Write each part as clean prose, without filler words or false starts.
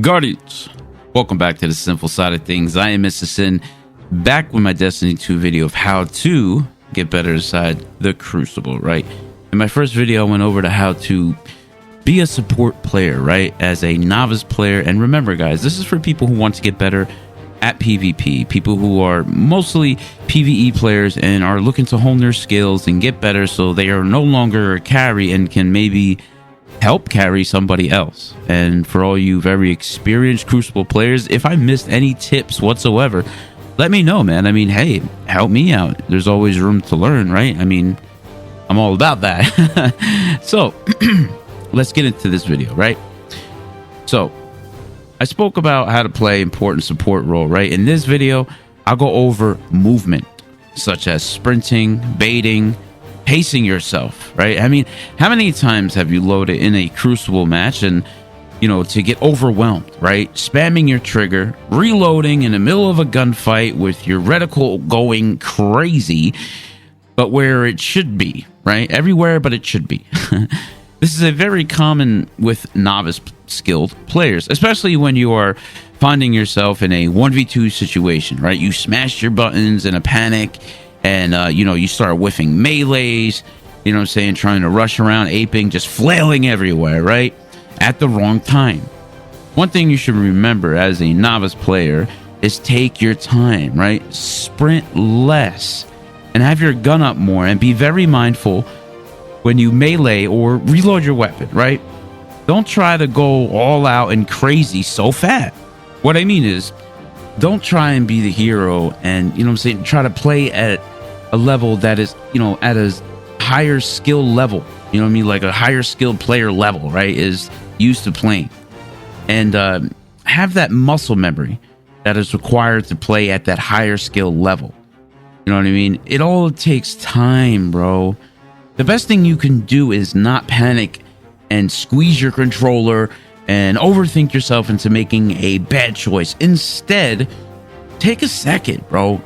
Guardians, welcome back to the Sinful side of things. I am Mr. Sin, back with my Destiny 2 video of how to get better inside the Crucible, right? In my first video, I went over to how to be a support player, right? As a novice player. And remember, guys, this is for people who want to get better at PvP, people who are mostly PvE players and are looking to hone their skills and get better so they are no longer a carry and can maybe help carry somebody else. And for all you very experienced Crucible players, if I missed any tips whatsoever, let me know, man. I mean, hey, help me out. There's always room to learn, right? I mean, I'm all about that. So let's get into this video, right? So I spoke about how to play important support role, right? In this video, I'll go over movement, such as sprinting, baiting, pacing yourself, right? I mean, how many times have you loaded in a Crucible match and, you know, to get overwhelmed, right? Spamming your trigger, reloading in the middle of a gunfight with your reticle going crazy, but where it should be, right? Everywhere but it should be. This is a very common with novice skilled players, especially when you are finding yourself in a 1v2 situation, right? You smash your buttons in a panic and, you know, you start whiffing melees, you know what I'm saying? Trying to rush around, aping, just flailing everywhere, right? At the wrong time. One thing you should remember as a novice player is take your time, right? Sprint less and have your gun up more and be very mindful when you melee or reload your weapon, right? Don't try to go all out and crazy so fast. What I mean is, don't try and be the hero and, you know what I'm saying, try to play at a level that is, you know, at a higher skill level. You know what I mean? Like a higher skilled player level, right? Is used to playing. And have that muscle memory that is required to play at that higher skill level. You know what I mean? It all takes time, bro. The best thing you can do is not panic and squeeze your controller and overthink yourself into making a bad choice. Instead, take a second, bro.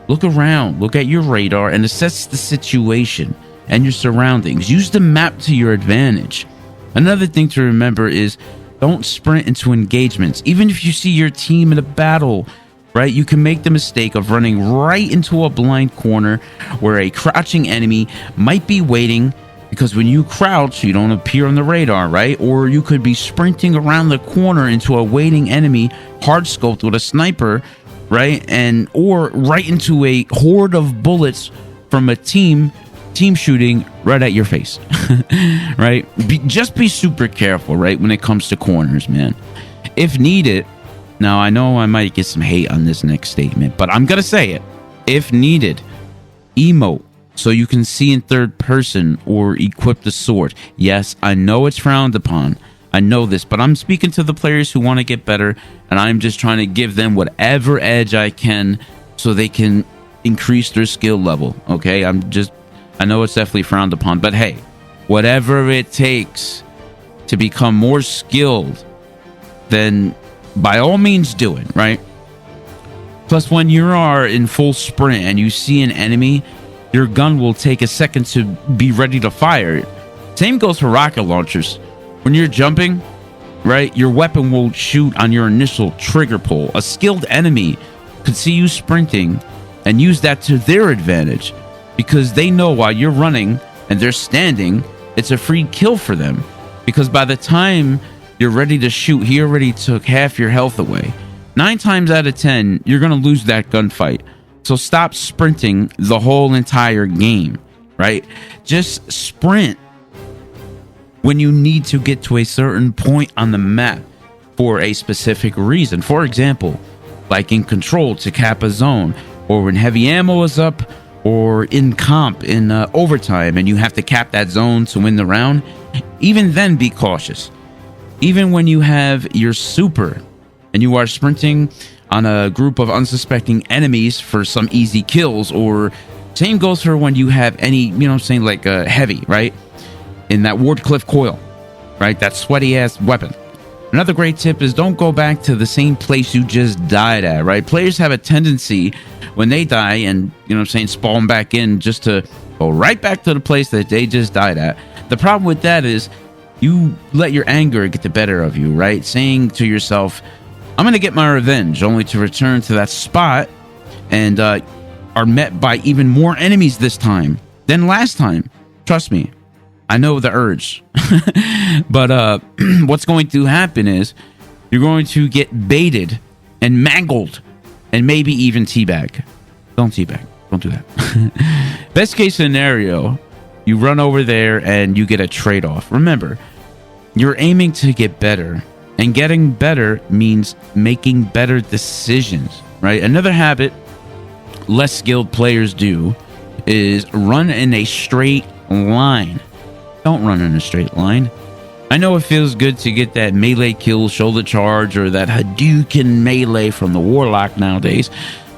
Look around, look at your radar and assess the situation and your surroundings. Use the map to your advantage. Another thing to remember is don't sprint into engagements. Even if you see your team in a battle, right, you can make the mistake of running right into a blind corner where a crouching enemy might be waiting, because when you crouch, you don't appear on the radar, right? Or you could be sprinting around the corner into a waiting enemy, hard scoped with a sniper, right? And or right into a horde of bullets from a team shooting right at your face, right? Just be super careful, right, when it comes to corners, man. If needed, now I know I might get some hate on this next statement, but I'm gonna say it. If needed, emote so you can see in third person or equip the sword. Yes, I know it's frowned upon. I know this, but I'm speaking to the players who want to get better, and I'm just trying to give them whatever edge I can so they can increase their skill level, okay? I know it's definitely frowned upon, but hey, whatever it takes to become more skilled, then by all means do it, right? Plus, when you are in full sprint and you see an enemy, your gun will take a second to be ready to fire. Same goes for rocket launchers. When you're jumping, right, your weapon will shoot on your initial trigger pull. A skilled enemy could see you sprinting and use that to their advantage, because they know while you're running and they're standing, it's a free kill for them, because by the time you're ready to shoot, he already took half your health away. 9 times out of 10, you're going to lose that gunfight. So stop sprinting the whole entire game, right? Just sprint when you need to get to a certain point on the map for a specific reason. For example, like in control to cap a zone, or when heavy ammo is up, or in comp in overtime and you have to cap that zone to win the round. Even then, be cautious. Even when you have your super and you are sprinting on a group of unsuspecting enemies for some easy kills, or same goes for when you have any, you know what I'm saying, like a heavy, right? In that Wardcliff coil, right? That sweaty ass weapon. Another great tip is don't go back to the same place you just died at, right? Players have a tendency when they die and, you know what I'm saying, spawn back in just to go right back to the place that they just died at. The problem with that is you let your anger get the better of you, right? Saying to yourself, I'm going to get my revenge, only to return to that spot and are met by even more enemies this time than last time. Trust me, I know the urge. But what's going to happen is you're going to get baited and mangled and maybe even teabag. Don't teabag. Don't do that. Best case scenario, you run over there and you get a trade-off. Remember, you're aiming to get better, and getting better means making better decisions, right? Another habit less skilled players do is run in a straight line. Don't run in a straight line. I know it feels good to get that melee kill, shoulder charge, or that Hadouken melee from the Warlock nowadays,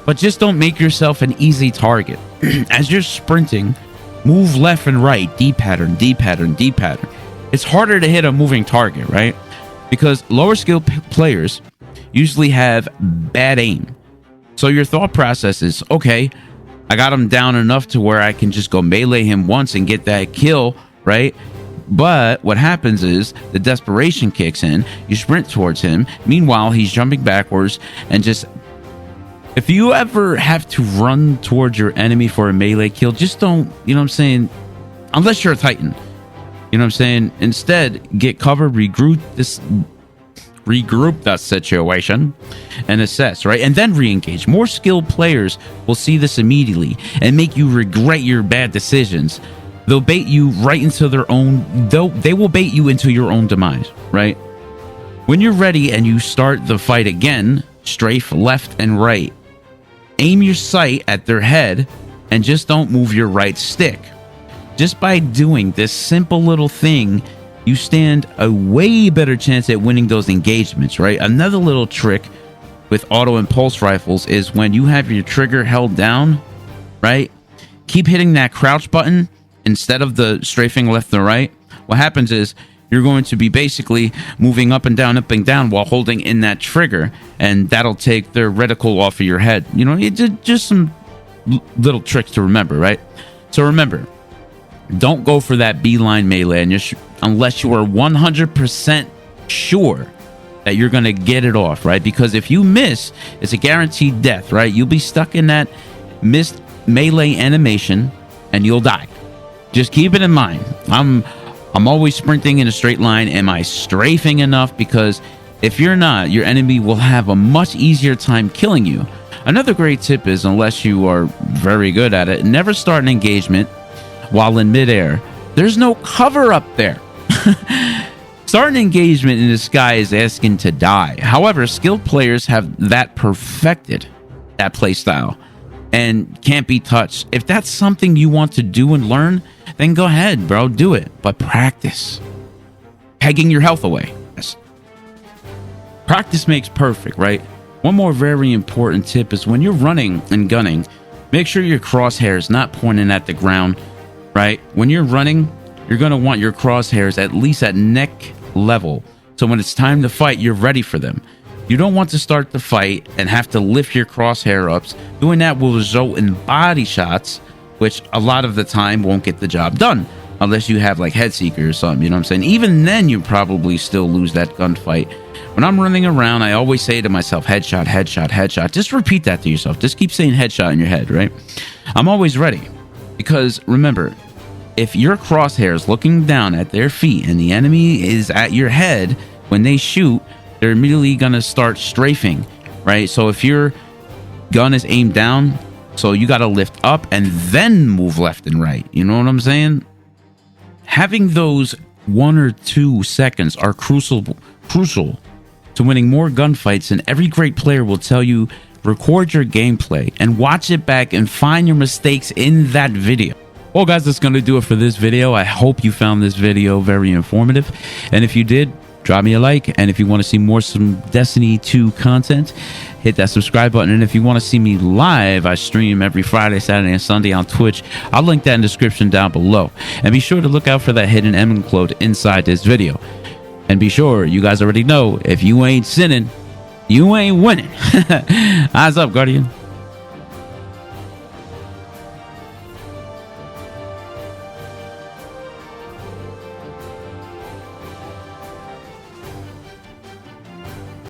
but just don't make yourself an easy target. As you're sprinting, move left and right, D pattern, D pattern, D pattern. It's harder to hit a moving target, right? Because lower skilled players usually have bad aim. So your thought process is, okay, I got him down enough to where I can just go melee him once and get that kill, right? But what happens is the desperation kicks in. You sprint towards him. Meanwhile, he's jumping backwards and just... If you ever have to run towards your enemy for a melee kill, just don't, you know what I'm saying? Unless you're a Titan. You know what I'm saying? Instead, get cover, regroup that situation and assess, right? And then re-engage. More skilled players will see this immediately and make you regret your bad decisions. They'll bait you right into their own... They will bait you into your own demise, right? When you're ready and you start the fight again, strafe left and right. Aim your sight at their head and just don't move your right stick. Just by doing this simple little thing, you stand a way better chance at winning those engagements, right? Another little trick with auto and pulse rifles is when you have your trigger held down, right? Keep hitting that crouch button instead of the strafing left and right. What happens is you're going to be basically moving up and down while holding in that trigger, and that'll take the reticle off of your head. You know, just some little tricks to remember, right? So remember, don't go for that beeline melee unless you are 100% sure that you're going to get it off, right? Because if you miss, it's a guaranteed death, right? You'll be stuck in that missed melee animation and you'll die. Just keep it in mind. I'm always sprinting in a straight line. Am I strafing enough? Because if you're not, your enemy will have a much easier time killing you. Another great tip is, unless you are very good at it, never start an engagement while in midair. There's no cover up there. Start an engagement in the sky is asking to die. However, skilled players have that perfected, that play style, and can't be touched. If that's something you want to do and learn, then go ahead, bro, do it. But practice. Pegging your health away. Yes. Practice makes perfect, right? One more very important tip is when you're running and gunning, make sure your crosshair's not pointing at the ground, right? When you're running, you're going to want your crosshairs at least at neck level. So when it's time to fight, you're ready for them. You don't want to start the fight and have to lift your crosshair ups. Doing that will result in body shots, which a lot of the time won't get the job done unless you have like head seeker or something, you know what I'm saying? Even then, you probably still lose that gunfight. When I'm running around, I always say to myself, headshot, headshot, headshot. Just repeat that to yourself. Just keep saying headshot in your head, right? I'm always ready. Because remember, if your crosshair's looking down at their feet and the enemy is at your head, when they shoot, they're immediately going to start strafing, right? So if your gun is aimed down, so you got to lift up and then move left and right. You know what I'm saying? Having those 1 or 2 seconds are crucial to winning more gunfights, and every great player will tell you, record your gameplay and watch it back and find your mistakes in that video. Well, guys, that's going to do it for this video. I hope you found this video very informative. And if you did, drop me a like. And if you want to see some Destiny 2 content, hit that subscribe button. And if you want to see me live, I stream every Friday, Saturday, and Sunday on Twitch. I'll link that in the description down below. And be sure to look out for that hidden emblem code inside this video. And be sure, you guys already know, if you ain't sinning, you ain't winning. Eyes up, Guardian.